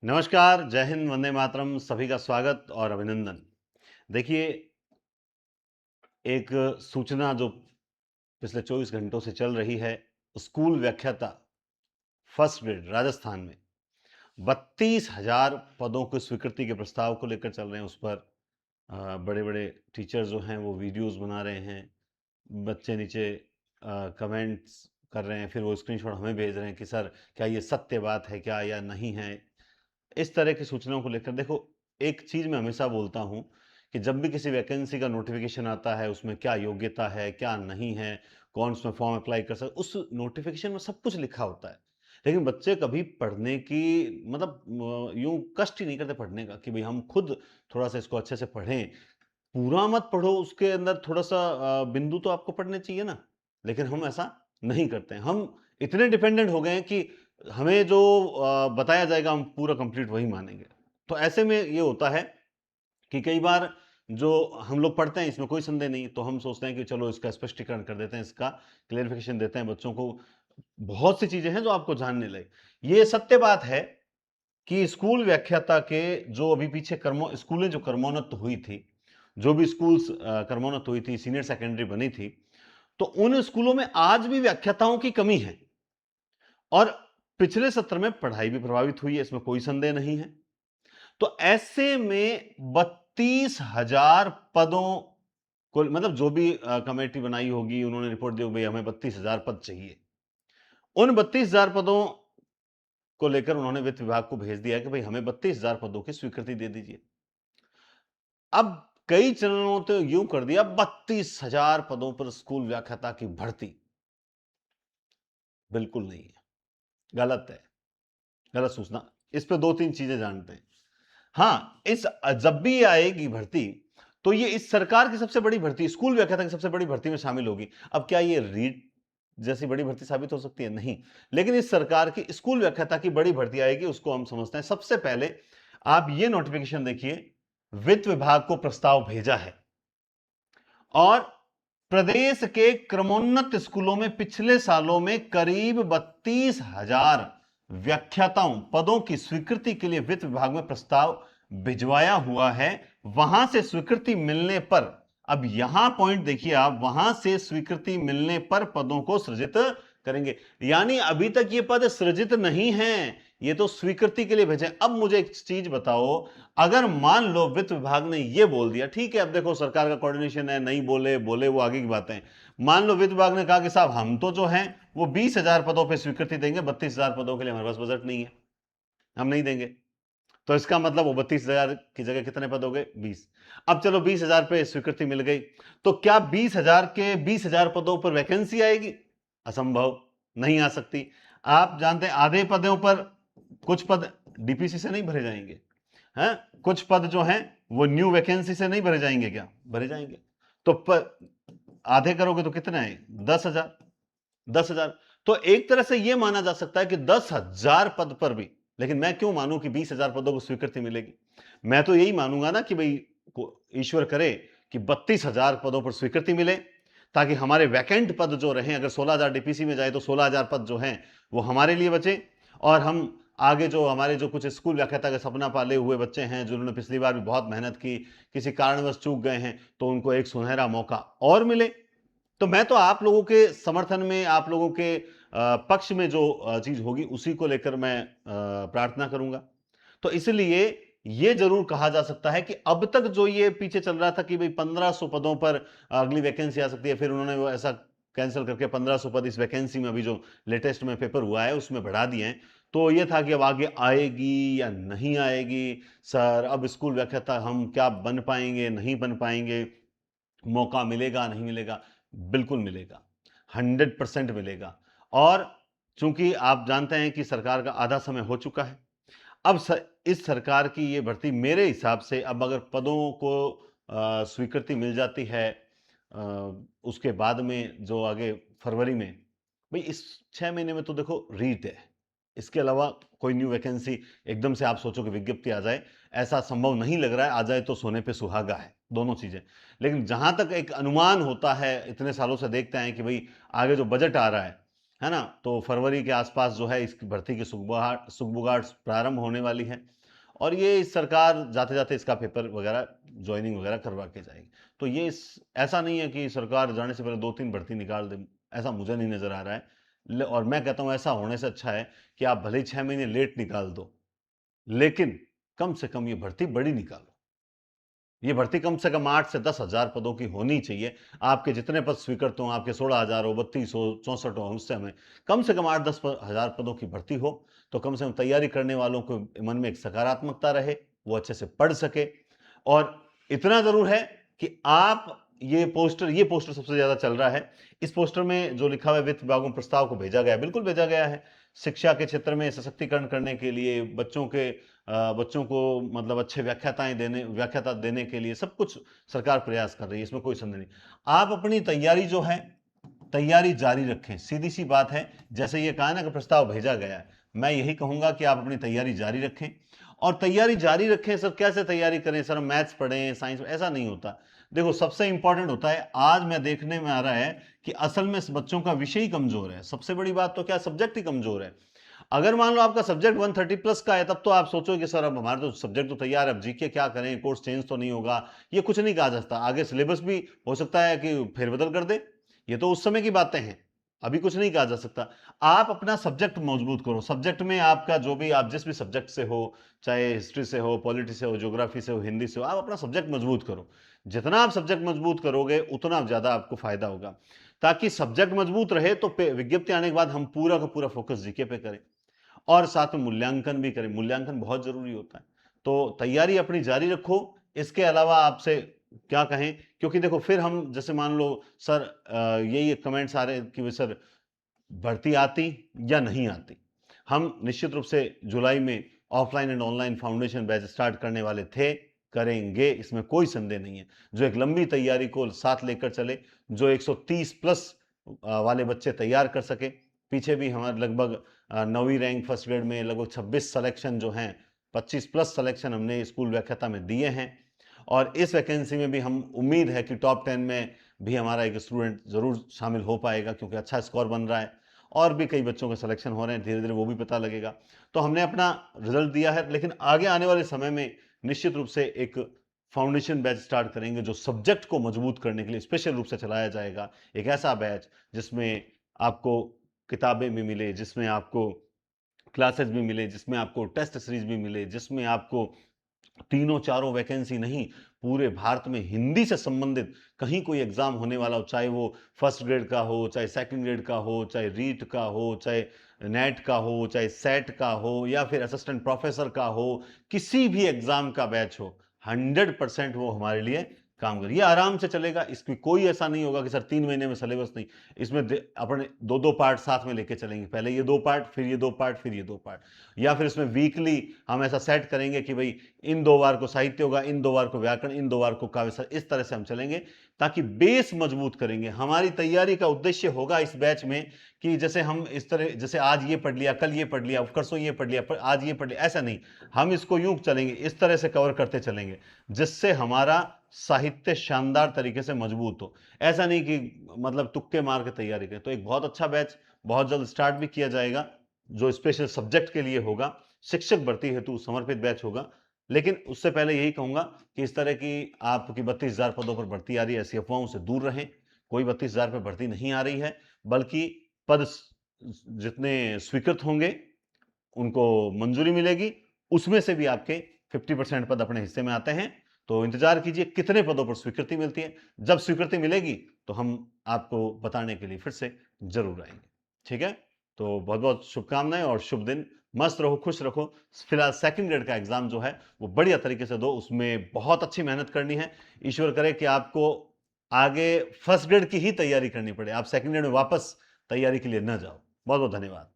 नमस्कार, जय हिंद, वंदे मातरम। सभी का स्वागत और अभिनंदन। देखिए, एक सूचना जो पिछले 24 घंटों से चल रही है, स्कूल व्याख्याता फर्स्ट ग्रेड राजस्थान में 32,000 पदों की स्वीकृति के प्रस्ताव को लेकर चल रहे हैं। उस पर बड़े-बड़े टीचर जो हैं वो वीडियोस बना रहे हैं। बच्चे नीचे कमेंट्स कर रहे हैं, फिर वो स्क्रीनशॉट हमें भेज रहे हैं कि सर क्या ये सत्य बात है क्या या नहीं है। इस तरह की सूचनाओं को लेकर देखो, एक चीज मैं हमेशा बोलता हूं कि जब भी किसी वैकेंसी का नोटिफिकेशन आता है, उसमें क्या योग्यता है क्या नहीं है, कौन उसमें फॉर्म अप्लाई कर सकता, उस नोटिफिकेशन में सब कुछ लिखा होता है। लेकिन बच्चे कभी पढ़ने की मतलब यूं कष्ट ही नहीं करते पढ़ने का कि भाई हम खुद थोड़ा सा इसको अच्छे से पढ़ें। पूरा मत पढ़ो, उसके अंदर थोड़ा सा बिंदु तो आपको पढ़ने चाहिए ना। लेकिन हम ऐसा नहीं करते हैं। हम इतने डिपेंडेंट हो गए हैं कि हमें जो बताया जाएगा हम पूरा कंप्लीट वही मानेंगे। तो ऐसे में ये होता है कि कई बार जो हम लोग पढ़ते हैं इसमें कोई संदेह नहीं, तो हम सोचते हैं कि चलो इसका स्पष्टीकरण कर देते हैं, इसका क्लेरिफिकेशन देते हैं बच्चों को। बहुत सी चीजें हैं जो आपको जानने लगे। ये सत्य बात है कि स्कूल व्याख्याता के जो अभी पीछे स्कूलें जो कर्मोन्नत हुई थी, जो भी स्कूल्स कर्मोन्नत हुई थी, सीनियर सेकेंडरी बनी थी, तो उन स्कूलों में आज भी व्याख्याताओं की कमी है। और पिछले सत्र में पढ़ाई भी प्रभावित हुई है, इसमें कोई संदेह नहीं है। तो ऐसे में 32,000 पदों को मतलब जो भी कमेटी बनाई होगी, उन्होंने रिपोर्ट दी होगी भाई हमें 32,000 पद चाहिए। उन 32,000 पदों को लेकर उन्होंने वित्त विभाग को भेज दिया कि भाई हमें 32,000 पदों की स्वीकृति दे दीजिए। अब कई चरणों तो यूं कर दिया, 32,000 पदों पर स्कूल व्याख्याता की भर्ती। बिल्कुल नहीं है, गलत है, गलत सूचना। इस पे दो तीन चीजें जानते हैं। हाँ, जब भी ये आएगी भर्ती, तो ये इस सरकार की सबसे बड़ी भर्ती, स्कूल व्याख्याता की सबसे बड़ी भर्ती में शामिल होगी। अब क्या ये रीट जैसी बड़ी भर्ती साबित हो सकती है? नहीं। लेकिन इस सरकार की स्कूल व्याख्याता की बड़ी भर्ती आएगी, उसको हम समझते हैं। सबसे पहले आप ये नोटिफिकेशन देखिए, वित्त विभाग को प्रस्ताव भेजा है और प्रदेश के क्रमोन्नत स्कूलों में पिछले सालों में करीब 32,000 व्याख्याताओं पदों की स्वीकृति के लिए वित्त विभाग में प्रस्ताव भिजवाया हुआ है। वहां से स्वीकृति मिलने पर, अब यहां पॉइंट देखिए आप, वहां से स्वीकृति मिलने पर पदों को सृजित करेंगे। यानी अभी तक ये पद सृजित नहीं है, ये तो स्वीकृति के लिए भेजे। अब मुझे एक चीज बताओ, अगर मान लो वित्त विभाग ने यह बोल दिया, ठीक है, अब देखो सरकार का कोऑर्डिनेशन है, नहीं बोले बोले वो आगे की बातें हैं। मान लो वित्त विभाग ने कहा कि साहब हम तो जो हैं वो 20,000 पदों पर स्वीकृति देंगे, 32,000 पदों के लिए हमारे पास बजट नहीं है, हम नहीं देंगे। तो इसका मतलब वो 32,000 की जगह कितने पद हो गए? 20। अब चलो 20,000 पे स्वीकृति मिल गई, तो क्या 20,000 के 20,000 पदों पर वैकेंसी आएगी? असंभव, नहीं आ सकती। आप जानते हैं आधे पदों पर कुछ पद डीपीसी से नहीं भरे जाएंगे हैं, कुछ पद जो हैं वो न्यू वैकेंसी से नहीं भरे जाएंगे, क्या भरे जाएंगे? तो आधे करोगे तो कितने आए? 10,000। 10,000। तो एक तरह से यह माना जा सकता है कि 10,000 पद पर भी, लेकिन मैं क्यों मानूं कि 20,000 पदों को स्वीकृति मिलेगी? मैं तो यही मानूंगा ना कि भाई ईश्वर करे कि 32,000 पदों पर स्वीकृति मिले, ताकि हमारे वैकेंट पद जो रहे, अगर 16,000 डीपीसी में जाए तो 16,000 पद जो हैं वो हमारे लिए बचे। और हम आगे जो हमारे जो कुछ स्कूल व्याख्याता का सपना पाले हुए बच्चे हैं, जिन्होंने पिछली बार भी बहुत मेहनत की, किसी कारणवश चूक गए हैं, तो उनको एक सुनहरा मौका और मिले। तो मैं तो आप लोगों के समर्थन में, आप लोगों के पक्ष में जो चीज होगी उसी को लेकर मैं प्रार्थना करूंगा। तो इसलिए यह जरूर कहा जा सकता है कि अब तक जो ये पीछे चल रहा था कि भाई 1,500 पदों पर अगली वैकेंसी आ सकती है, फिर उन्होंने वो ऐसा कैंसिल करके 1,500 पद इस वैकेंसी में अभी जो लेटेस्ट में पेपर हुआ है उसमें बढ़ा दिए हैं। तो यह था कि अब आगे आएगी या नहीं आएगी, सर अब स्कूल व्याख्याता हम क्या बन पाएंगे, नहीं बन पाएंगे, मौका मिलेगा नहीं मिलेगा? बिल्कुल मिलेगा, 100% मिलेगा। और चूंकि आप जानते हैं कि सरकार का आधा समय हो चुका है, अब इस सरकार की ये भर्ती मेरे हिसाब से, अब अगर पदों को स्वीकृति मिल जाती है उसके बाद में जो आगे फरवरी में, भाई इस 6 महीने में तो देखो रीट है, इसके अलावा कोई न्यू वैकेंसी एकदम से आप सोचो कि विज्ञप्ति आ जाए, ऐसा संभव नहीं लग रहा है। आ जाए तो सोने पे सुहागा है, दोनों चीजें। लेकिन जहां तक एक अनुमान होता है, इतने सालों से देखते हैं कि भाई आगे जो बजट आ रहा है है ना। तो फरवरी के आसपास जो है इसकी भर्ती की सुगबुगाहट प्रारंभ होने वाली है, और ये सरकार जाते जाते इसका पेपर वगैरह ज्वाइनिंग वगैरह करवा के जाएगी। तो ये ऐसा नहीं है कि सरकार जाने से पहले 2-3 भर्ती निकाल दे, ऐसा मुझे नहीं नजर आ रहा है। और मैं कहता हूं ऐसा होने से अच्छा है कि आप भले ही 6 महीने लेट निकाल दो, लेकिन कम से कम ये भर्ती बड़ी निकालो। ये भर्ती कम से कम 8 से 10,000 पदों की होनी चाहिए। आपके जितने पद स्वीकृत हों, आपके 16,000 हो, 32 हो, 64 हो, उससे हमें कम से कम 8-10 हजार पदों की भर्ती हो, तो कम से कम तैयारी करने वालों को मन में एक सकारात्मकता रहे, वो अच्छे से पढ़ सके। और इतना जरूर है कि आप ये पोस्टर सबसे ज्यादा चल रहा है। इस पोस्टर में जो लिखा हुआ है, वित्त विभाग में प्रस्ताव को भेजा गया है, बिल्कुल भेजा गया है। शिक्षा के क्षेत्र में सशक्तिकरण करने के लिए, बच्चों को मतलब अच्छे व्याख्याता देने के लिए सब कुछ सरकार प्रयास कर रही है, इसमें कोई संदेह नहीं। आप अपनी तैयारी जो है, तैयारी जारी रखें, सीधी सी बात है। जैसे ये कहा ना कि प्रस्ताव भेजा गया है, मैं यही कहूंगा कि आप अपनी तैयारी जारी रखें। और तैयारी जारी रखें सर, कैसे तैयारी करें सर? मैथ्स पढ़ें, साइंस, ऐसा नहीं होता। देखो, सबसे इंपॉर्टेंट होता है, आज मैं देखने में आ रहा है कि असल में बच्चों का विषय ही कमजोर है। सबसे बड़ी बात तो क्या, सब्जेक्ट ही कमजोर है। अगर मान लो आपका सब्जेक्ट 130 प्लस का है, तब तो आप सोचो कि सर अब हमारे तो सब्जेक्ट तो तैयार है, अब जीके क्या करें, कोर्स चेंज तो नहीं होगा। ये कुछ नहीं कहा जा सकता, आगे सिलेबस भी हो सकता है कि फेरबदल कर दे, ये तो उस समय की बातें हैं, अभी कुछ नहीं कहा जा सकता। आप अपना सब्जेक्ट मजबूत करो। सब्जेक्ट में आपका जो भी, आप जिस भी सब्जेक्ट से हो, चाहे हिस्ट्री से हो, पॉलिटी से हो, ज्योग्राफी से हो, हिंदी से हो, आप अपना सब्जेक्ट मजबूत करो। जितना आप सब्जेक्ट मजबूत करोगे उतना ज्यादा आपको फायदा होगा। ताकि सब्जेक्ट मजबूत रहे तो विज्ञप्ति आने के बाद हम पूरा का पूरा फोकस जीके पे करें, और साथ में मूल्यांकन भी करें। मूल्यांकन बहुत जरूरी होता है। तो तैयारी अपनी जारी रखो। इसके अलावा आपसे क्या कहें, क्योंकि देखो फिर हम, जैसे मान लो सर यही कमेंट्स आ रहे हैं कि सर भर्ती आती या नहीं आती। हम निश्चित रूप से जुलाई में offline and online foundation batch start करने वाले थे, करेंगे, इसमें कोई संदेह नहीं है। जो एक लंबी तैयारी को साथ लेकर चले, जो 130 प्लस वाले बच्चे तैयार कर सके। पीछे भी हमारे लगभग 9वीं रैंक फर्स्ट ग्रेड में लगभग 26 सिलेक्शन जो हैं, 25 प्लस सिलेक्शन हमने स्कूल व्याख्याता में दिए हैं। और इस वैकेंसी में भी हम उम्मीद है कि टॉप 10 में भी हमारा एक स्टूडेंट जरूर शामिल हो पाएगा, क्योंकि अच्छा स्कोर बन रहा है। और भी कई बच्चों के सिलेक्शन हो रहे हैं, धीरे धीरे वो भी पता लगेगा। तो हमने अपना रिजल्ट दिया है, लेकिन आगे आने वाले समय में निश्चित रूप से एक फाउंडेशन बैच स्टार्ट करेंगे, जो सब्जेक्ट को मजबूत करने के लिए स्पेशल रूप से चलाया जाएगा। एक ऐसा बैच जिसमें आपको किताबें भी मिले, जिसमें आपको क्लासेस भी मिले, जिसमें आपको टेस्ट सीरीज भी मिले, जिसमें आपको तीनों चारों वैकेंसी नहीं, पूरे भारत में हिंदी से संबंधित कहीं कोई एग्जाम होने वाला हो, चाहे वो फर्स्ट ग्रेड का हो, चाहे सेकंड ग्रेड का हो, चाहे रीट का हो, चाहे नेट का हो, चाहे सेट का हो, या फिर असिस्टेंट प्रोफेसर का हो, किसी भी एग्जाम का बैच हो, 100% वो हमारे लिए काम करिए। आराम से चलेगा, इसकी कोई ऐसा नहीं होगा कि सर 3 महीने में सिलेबस नहीं। इसमें अपने दो दो पार्ट साथ में लेके चलेंगे, पहले ये 2 पार्ट, फिर ये 2 पार्ट, फिर ये 2 पार्ट। या फिर इसमें वीकली हम ऐसा सेट करेंगे कि भाई इन 2 बार को साहित्य होगा, इन 2 बार को व्याकरण, इन 2 बार को काव्य। इस तरह से हम चलेंगे, ताकि बेस मजबूत करेंगे। हमारी तैयारी का उद्देश्य होगा इस बैच में कि जैसे हम इस तरह, जैसे आज ये पढ़ लिया, कल ये पढ़ लिया, परसों ये पढ़ लिया, आज ये पढ़ लिया, ऐसा नहीं। हम इसको यूं चलेंगे, इस तरह से कवर करते चलेंगे, जिससे हमारा साहित्य शानदार तरीके से मजबूत हो। ऐसा नहीं कि मतलब तुक्के मार के तैयारी करें। तो एक बहुत अच्छा बैच बहुत जल्द स्टार्ट भी किया जाएगा, जो स्पेशल सब्जेक्ट के लिए होगा, शिक्षक भर्ती हेतु समर्पित बैच होगा। लेकिन उससे पहले यही कहूंगा कि इस तरह की आपकी 32,000 पदों पर भर्ती आ रही है, ऐसी अफवाहों से दूर रहें। कोई 32,000 पर भर्ती नहीं आ रही है, बल्कि पद जितने स्वीकृत होंगे उनको मंजूरी मिलेगी, उसमें से भी आपके 50% पद अपने हिस्से में आते हैं। तो इंतजार कीजिए कितने पदों पर स्वीकृति मिलती है। जब स्वीकृति मिलेगी तो हम आपको बताने के लिए फिर से जरूर आएंगे। ठीक है, तो बहुत बहुत शुभकामनाएं और शुभ दिन। मस्त रहो, खुश रखो। फिलहाल सेकंड ग्रेड का एग्जाम जो है वो बढ़िया तरीके से दो, उसमें बहुत अच्छी मेहनत करनी है। ईश्वर करे कि आपको आगे फर्स्ट ग्रेड की ही तैयारी करनी पड़े, आप सेकंड ग्रेड में वापस तैयारी के लिए न जाओ। बहुत बहुत धन्यवाद।